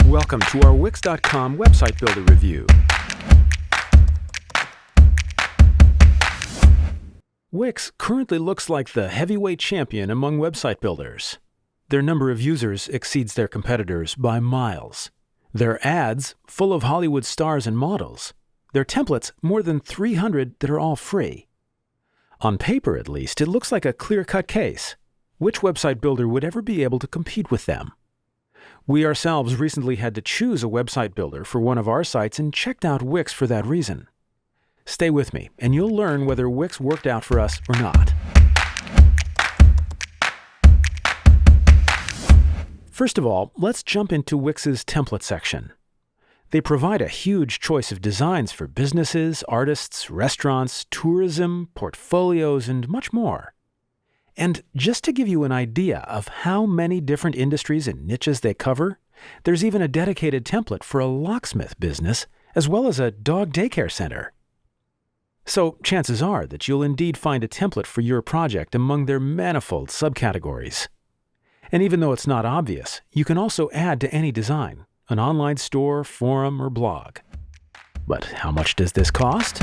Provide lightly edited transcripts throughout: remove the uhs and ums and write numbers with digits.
Welcome to our Wix.com website builder review. Wix currently looks like the heavyweight champion among website builders. Their number of users exceeds their competitors by miles. Their ads, full of Hollywood stars and models. Their templates, more than 300 that are all free. On paper, at least, it looks like a clear-cut case. Which website builder would ever be able to compete with them? We ourselves recently had to choose a website builder for one of our sites and checked out Wix for that reason. Stay with me, and you'll learn whether Wix worked out for us or not. First of all, let's jump into Wix's template section. They provide a huge choice of designs for businesses, artists, restaurants, tourism, portfolios, and much more. And just to give you an idea of how many different industries and niches they cover, there's even a dedicated template for a locksmith business, as well as a dog daycare center. So chances are that you'll indeed find a template for your project among their manifold subcategories. And even though it's not obvious, you can also add to any design, an online store, forum, or blog. But how much does this cost?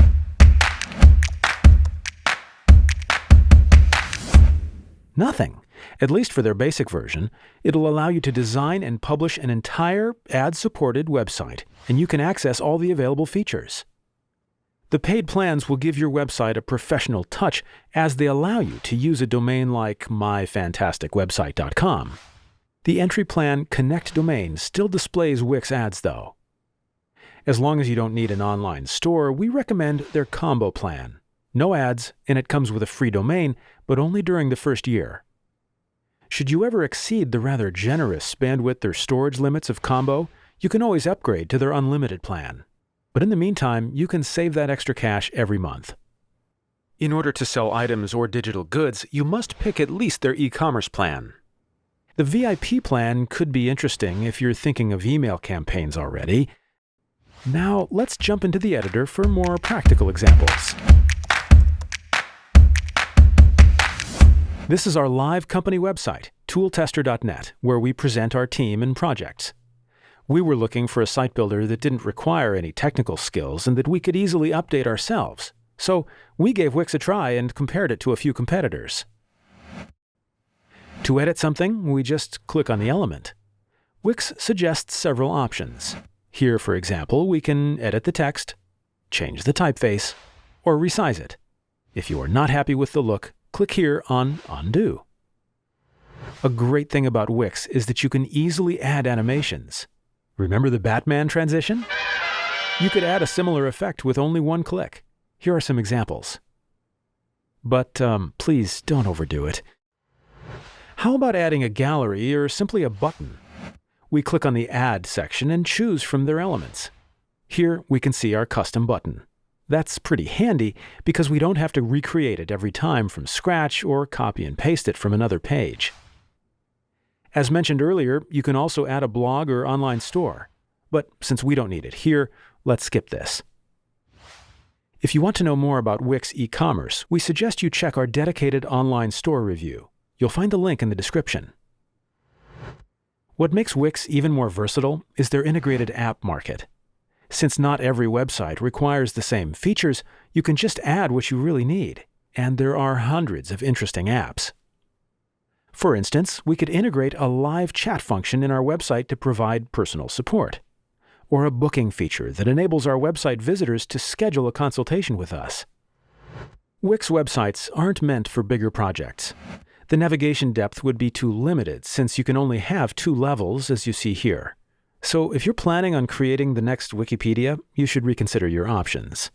Nothing. At least for their basic version, it'll allow you to design and publish an entire ad-supported website, and you can access all the available features. The paid plans will give your website a professional touch as they allow you to use a domain like myfantasticwebsite.com. The entry plan Connect Domain still displays Wix ads, though. As long as you don't need an online store, we recommend their combo plan. No ads, and it comes with a free domain, but only during the first year. Should you ever exceed the rather generous bandwidth or storage limits of combo, you can always upgrade to their unlimited plan. But in the meantime, you can save that extra cash every month. In order to sell items or digital goods, you must pick at least their e-commerce plan. The VIP plan could be interesting if you're thinking of email campaigns already. Now, let's jump into the editor for more practical examples. This is our live company website, tooltester.net, where we present our team and projects. We were looking for a site builder that didn't require any technical skills and that we could easily update ourselves. So we gave Wix a try and compared it to a few competitors. To edit something, we just click on the element. Wix suggests several options. Here, for example, we can edit the text, change the typeface, or resize it. If you are not happy with the look, click here on Undo. A great thing about Wix is that you can easily add animations. Remember the Batman transition? You could add a similar effect with only one click. Here are some examples. But please don't overdo it. How about adding a gallery or simply a button? We click on the Add section and choose from their elements. Here we can see our custom button. That's pretty handy because we don't have to recreate it every time from scratch or copy and paste it from another page. As mentioned earlier, you can also add a blog or online store. But since we don't need it here, let's skip this. If you want to know more about Wix e-commerce, we suggest you check our dedicated online store review. You'll find the link in the description. What makes Wix even more versatile is their integrated app market. Since not every website requires the same features, you can just add what you really need, and there are hundreds of interesting apps. For instance, we could integrate a live chat function in our website to provide personal support, or a booking feature that enables our website visitors to schedule a consultation with us. Wix websites aren't meant for bigger projects. The navigation depth would be too limited since you can only have 2 levels, as you see here. So if you're planning on creating the next Wikipedia, you should reconsider your options.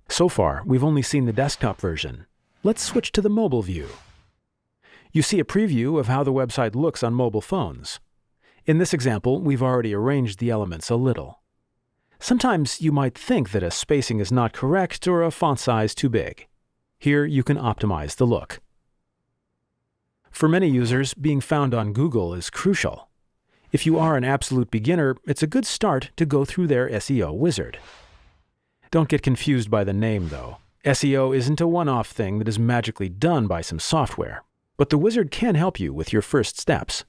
So far, we've only seen the desktop version. Let's switch to the mobile view. You see a preview of how the website looks on mobile phones. In this example, we've already arranged the elements a little. Sometimes you might think that a spacing is not correct or a font size too big. Here you can optimize the look. For many users, being found on Google is crucial. If you are an absolute beginner, it's a good start to go through their SEO Wizard. Don't get confused by the name, though. SEO isn't a one-off thing that is magically done by some software, but the wizard can help you with your first steps.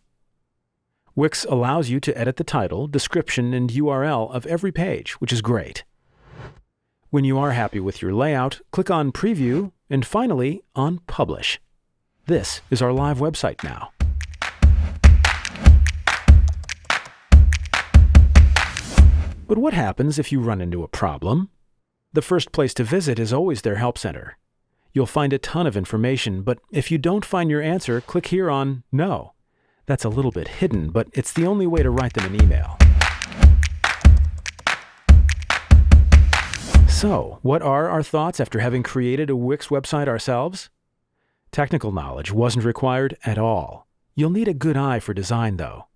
Wix allows you to edit the title, description, and URL of every page, which is great. When you are happy with your layout, click on Preview and finally on Publish. This is our live website now. But what happens if you run into a problem? The first place to visit is always their Help Center. You'll find a ton of information, but if you don't find your answer, click here on No. That's a little bit hidden, but it's the only way to write them an email. So, what are our thoughts after having created a Wix website ourselves? Technical knowledge wasn't required at all. You'll need a good eye for design, though.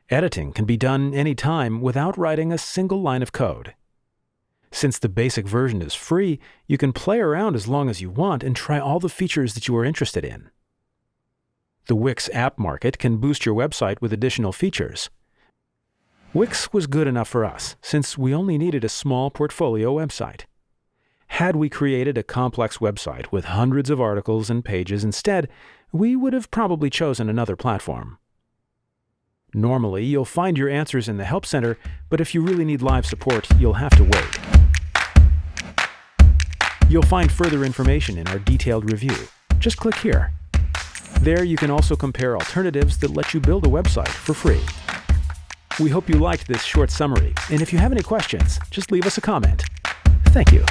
Editing can be done anytime without writing a single line of code. Since the basic version is free, you can play around as long as you want and try all the features that you are interested in. The Wix App Market can boost your website with additional features. Wix was good enough for us, since we only needed a small portfolio website. Had we created a complex website with hundreds of articles and pages instead, we would have probably chosen another platform. Normally, you'll find your answers in the Help Center, but if you really need live support, you'll have to wait. You'll find further information in our detailed review. Just click here. There you can also compare alternatives that let you build a website for free. We hope you liked this short summary, and if you have any questions, just leave us a comment. Thank you.